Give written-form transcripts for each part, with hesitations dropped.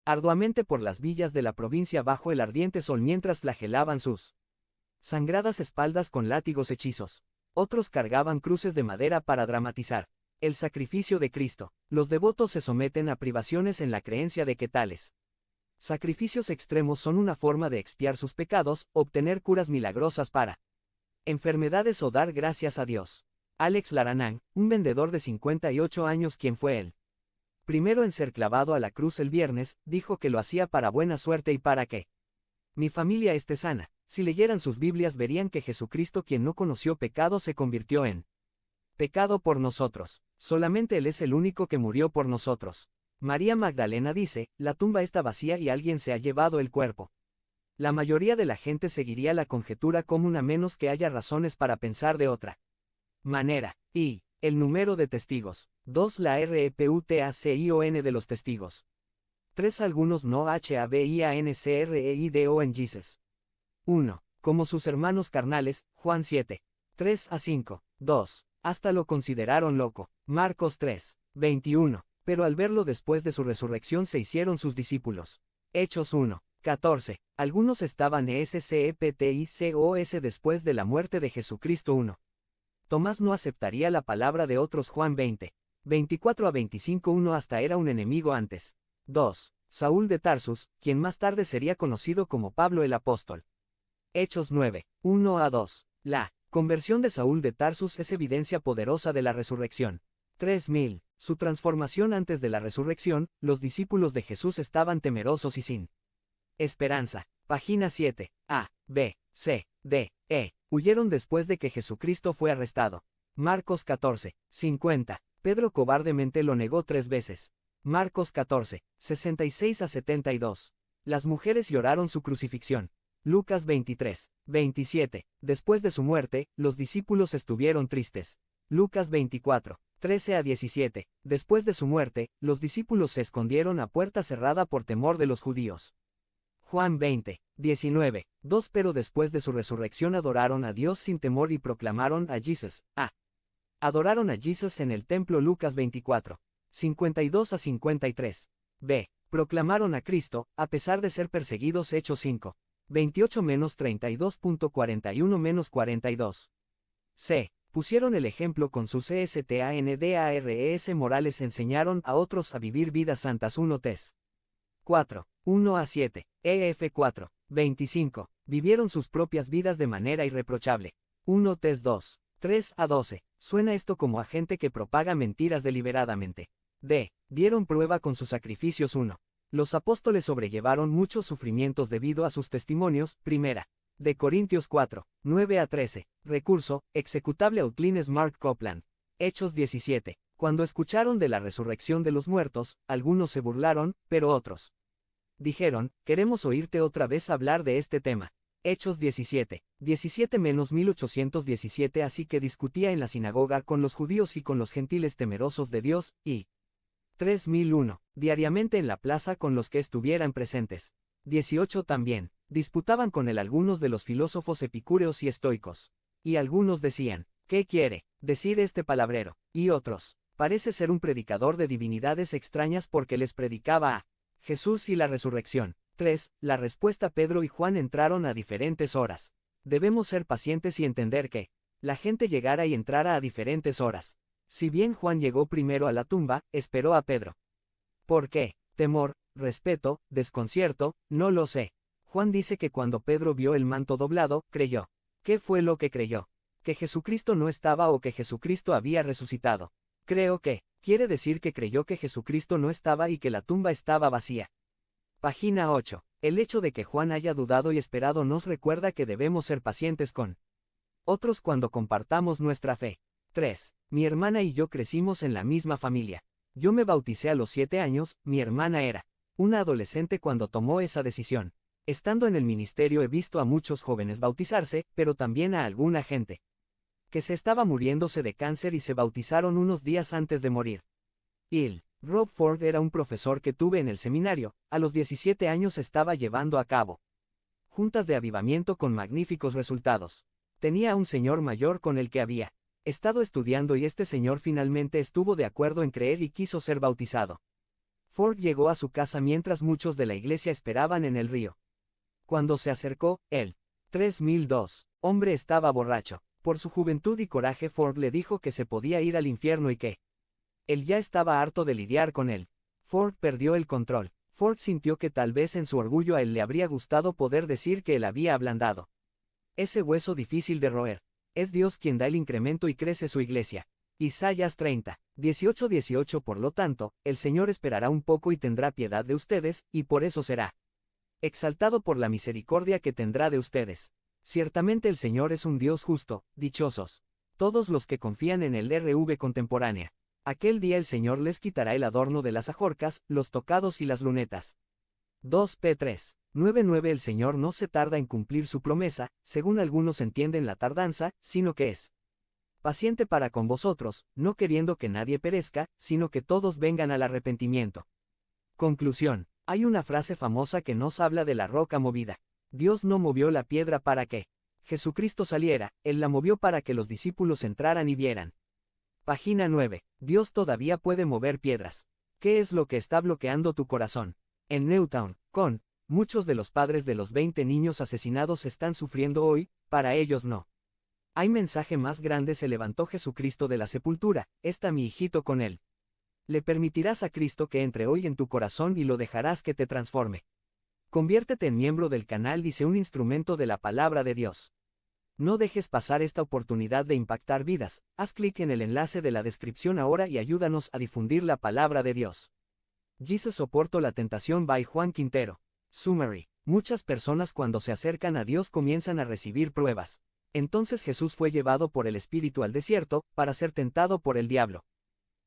arduamente por las villas de la provincia bajo el ardiente sol mientras flagelaban sus sangradas espaldas con látigos hechizos. Otros cargaban cruces de madera para dramatizar el sacrificio de Cristo. Los devotos se someten a privaciones en la creencia de que tales sacrificios extremos son una forma de expiar sus pecados, obtener curas milagrosas para enfermedades o dar gracias a Dios. Alex Laranán, un vendedor de 58 años quien fue el primero en ser clavado a la cruz el viernes, dijo que lo hacía para buena suerte y para que mi familia esté sana. Si leyeran sus Biblias verían que Jesucristo, quien no conoció pecado, se convirtió en pecado por nosotros. Solamente Él es el único que murió por nosotros. María Magdalena dice, la tumba está vacía y alguien se ha llevado el cuerpo. La mayoría de la gente seguiría la conjetura común a menos que haya razones para pensar de otra manera. Y el número de testigos. 2. La reputación de los testigos. 3. Algunos no habiancreido en Jesus. 1. Como sus hermanos carnales, Juan 7. 3 a 5. 2. Hasta lo consideraron loco. Marcos 3. 21. Pero al verlo después de su resurrección se hicieron sus discípulos. Hechos 1. 14. Algunos estaban escepticos después de la muerte de Jesucristo 1. Tomás no aceptaría la palabra de otros Juan 20. 24 a 25. 1 hasta era un enemigo antes. 2. Saúl de Tarsus, quien más tarde sería conocido como Pablo el apóstol. Hechos 9. 1 a 2. La conversión de Saúl de Tarsus es evidencia poderosa de la resurrección. 3000. Su transformación antes de la resurrección, los discípulos de Jesús estaban temerosos y sin esperanza. Página 7. A, B, C, D, E. Huyeron después de que Jesucristo fue arrestado. Marcos 14. 50. Pedro cobardemente lo negó 3 veces. Marcos 14. 66 a 72. Las mujeres lloraron su crucifixión. Lucas 23. 27. Después de su muerte, los discípulos estuvieron tristes. Lucas 24. 13 a 17. Después de su muerte, los discípulos se escondieron a puerta cerrada por temor de los judíos. Juan 20. 19. 2. Pero después de su resurrección adoraron a Dios sin temor y proclamaron a Jesús. A. Adoraron a Jesús en el templo. Lucas 24. 52 a 53. B. Proclamaron a Cristo, a pesar de ser perseguidos. Hechos 5. 28-32.41-42. C. Pusieron el ejemplo con sus estandars morales. Enseñaron a otros a vivir vidas santas. 1 Tes. 4. 1 a 7. EF 4. 25. Vivieron sus propias vidas de manera irreprochable. 1 Tes 2. 3 a 12. Suena esto como a gente que propaga mentiras deliberadamente. D. Dieron prueba con sus sacrificios. 1. Los apóstoles sobrellevaron muchos sufrimientos debido a sus testimonios. Primera de Corintios 4. 9 a 13. Recurso, executable Outlines Mark Copeland. Hechos 17. Cuando escucharon de la resurrección de los muertos, algunos se burlaron, pero otros dijeron, queremos oírte otra vez hablar de este tema. Hechos 17. 17-1817. Así que discutía en la sinagoga con los judíos y con los gentiles temerosos de Dios, y 3001. Diariamente en la plaza con los que estuvieran presentes. 18 también. Disputaban con él algunos de los filósofos epicúreos y estoicos. Y algunos decían, ¿qué quiere decir este palabrero? Y otros, parece ser un predicador de divinidades extrañas porque les predicaba a Jesús y la resurrección. 3. La respuesta. Pedro y Juan entraron a diferentes horas. Debemos ser pacientes y entender que la gente llegara y entrara a diferentes horas. Si bien Juan llegó primero a la tumba, esperó a Pedro. ¿Por qué? Temor, respeto, desconcierto, no lo sé. Juan dice que cuando Pedro vio el manto doblado, creyó. ¿Qué fue lo que creyó? ¿Que Jesucristo no estaba o que Jesucristo había resucitado? Creo que quiere decir que creyó que Jesucristo no estaba y que la tumba estaba vacía. Página 8. El hecho de que Juan haya dudado y esperado nos recuerda que debemos ser pacientes con otros cuando compartamos nuestra fe. 3. Mi hermana y yo crecimos en la misma familia. Yo me bauticé a los 7 años, mi hermana era una adolescente cuando tomó esa decisión. Estando en el ministerio he visto a muchos jóvenes bautizarse, pero también a alguna gente que se estaba muriéndose de cáncer y se bautizaron unos días antes de morir. Rob Ford era un profesor que tuve en el seminario. A los 17 años estaba llevando a cabo juntas de avivamiento con magníficos resultados. Tenía a un señor mayor con el que había estado estudiando y este señor finalmente estuvo de acuerdo en creer y quiso ser bautizado. Ford llegó a su casa mientras muchos de la iglesia esperaban en el río. Cuando se acercó, el 3002 hombre estaba borracho. Por su juventud y coraje Ford le dijo que se podía ir al infierno y que él ya estaba harto de lidiar con él. Ford perdió el control. Ford sintió que tal vez en su orgullo a él le habría gustado poder decir que él había ablandado ese hueso difícil de roer. Es Dios quien da el incremento y crece su iglesia. Isaías 30, 18-18. Por lo tanto, el Señor esperará un poco y tendrá piedad de ustedes, y por eso será exaltado por la misericordia que tendrá de ustedes. Ciertamente el Señor es un Dios justo, dichosos todos los que confían en el RV contemporánea. Aquel día el Señor les quitará el adorno de las ajorcas, los tocados y las lunetas. 2 P 3:9-9. El Señor no se tarda en cumplir su promesa, según algunos entienden la tardanza, sino que es paciente para con vosotros, no queriendo que nadie perezca, sino que todos vengan al arrepentimiento. Conclusión. Hay una frase famosa que nos habla de la roca movida. Dios no movió la piedra para que Jesucristo saliera, Él la movió para que los discípulos entraran y vieran. Página 9. Dios todavía puede mover piedras. ¿Qué es lo que está bloqueando tu corazón? En Newtown, Con, muchos de los padres de los 20 niños asesinados están sufriendo hoy, para ellos no hay mensaje más grande. Se levantó Jesucristo de la sepultura, está mi hijito con él. Le permitirás a Cristo que entre hoy en tu corazón y lo dejarás que te transforme. Conviértete en miembro del canal y sé un instrumento de la palabra de Dios. No dejes pasar esta oportunidad de impactar vidas. Haz clic en el enlace de la descripción ahora y ayúdanos a difundir la palabra de Dios. Jesus soportó la tentación by Juan Quintero. Summary. Muchas personas cuando se acercan a Dios comienzan a recibir pruebas. Entonces Jesús fue llevado por el Espíritu al desierto, para ser tentado por el diablo.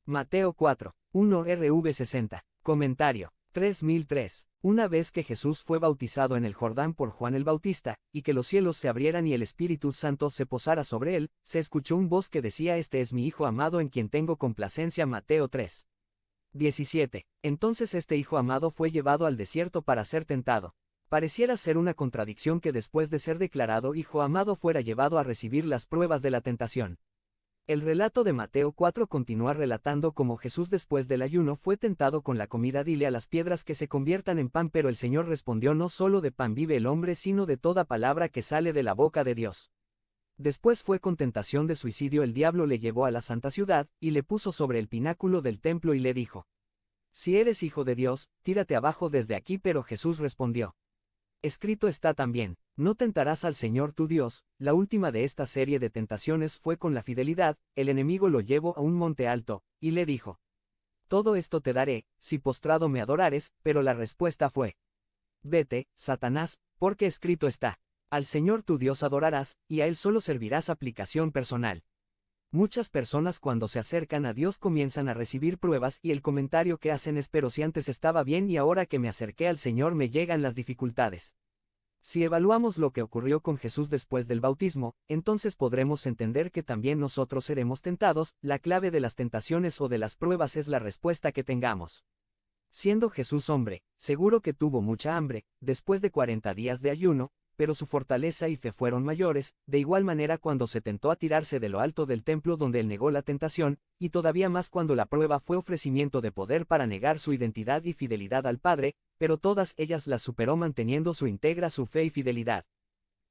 Mateo 4, 1 RV 60. Comentario. 3003. Una vez que Jesús fue bautizado en el Jordán por Juan el Bautista, y que los cielos se abrieran y el Espíritu Santo se posara sobre él, se escuchó un voz que decía: Este es mi Hijo amado en quien tengo complacencia. Mateo 3. 17. Entonces este Hijo amado fue llevado al desierto para ser tentado. Pareciera ser una contradicción que después de ser declarado Hijo amado fuera llevado a recibir las pruebas de la tentación. El relato de Mateo 4 continúa relatando cómo Jesús después del ayuno fue tentado con la comida. Dile a las piedras que se conviertan en pan, pero el Señor respondió: no solo de pan vive el hombre, sino de toda palabra que sale de la boca de Dios. Después fue con tentación de suicidio. El diablo le llevó a la santa ciudad, y le puso sobre el pináculo del templo y le dijo: si eres hijo de Dios, tírate abajo desde aquí. Pero Jesús respondió: escrito está también, no tentarás al Señor tu Dios. La última de esta serie de tentaciones fue con la fidelidad. El enemigo lo llevó a un monte alto, y le dijo: todo esto te daré, si postrado me adorares. Pero la respuesta fue: vete, Satanás, porque escrito está: al Señor tu Dios adorarás, y a Él solo servirás. Aplicación personal. Muchas personas cuando se acercan a Dios comienzan a recibir pruebas y el comentario que hacen es: pero si antes estaba bien y ahora que me acerqué al Señor me llegan las dificultades. Si evaluamos lo que ocurrió con Jesús después del bautismo, entonces podremos entender que también nosotros seremos tentados. La clave de las tentaciones o de las pruebas es la respuesta que tengamos. Siendo Jesús hombre, seguro que tuvo mucha hambre, después de 40 días de ayuno, pero su fortaleza y fe fueron mayores. De igual manera cuando se tentó a tirarse de lo alto del templo donde él negó la tentación, y todavía más cuando la prueba fue ofrecimiento de poder para negar su identidad y fidelidad al Padre, pero todas ellas las superó manteniendo su íntegra su fe y fidelidad.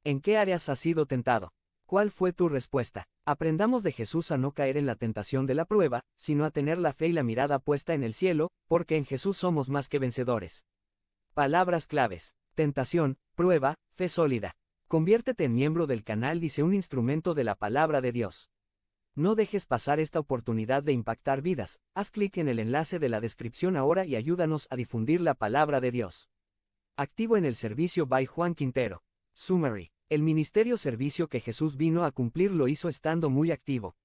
¿En qué áreas has sido tentado? ¿Cuál fue tu respuesta? Aprendamos de Jesús a no caer en la tentación de la prueba, sino a tener la fe y la mirada puesta en el cielo, porque en Jesús somos más que vencedores. Palabras claves: tentación, prueba, fe sólida. Conviértete en miembro del canal y sé un instrumento de la palabra de Dios. No dejes pasar esta oportunidad de impactar vidas. Haz clic en el enlace de la descripción ahora y ayúdanos a difundir la palabra de Dios. Activo en el servicio by Juan Quintero. Summary. El ministerio servicio que Jesús vino a cumplir lo hizo estando muy activo.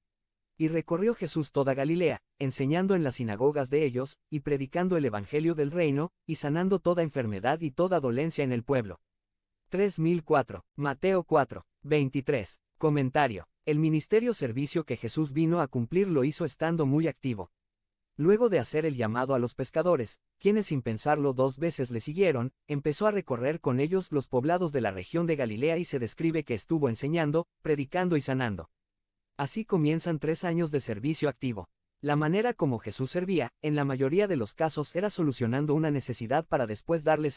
Y recorrió Jesús toda Galilea, enseñando en las sinagogas de ellos, y predicando el evangelio del reino, y sanando toda enfermedad y toda dolencia en el pueblo. 3004. Mateo 4, 23. Comentario. El ministerio servicio que Jesús vino a cumplir lo hizo estando muy activo. Luego de hacer el llamado a los pescadores, quienes sin pensarlo 2 veces le siguieron, empezó a recorrer con ellos los poblados de la región de Galilea y se describe que estuvo enseñando, predicando y sanando. Así comienzan 3 años de servicio activo. La manera como Jesús servía, en la mayoría de los casos, era solucionando una necesidad para después darles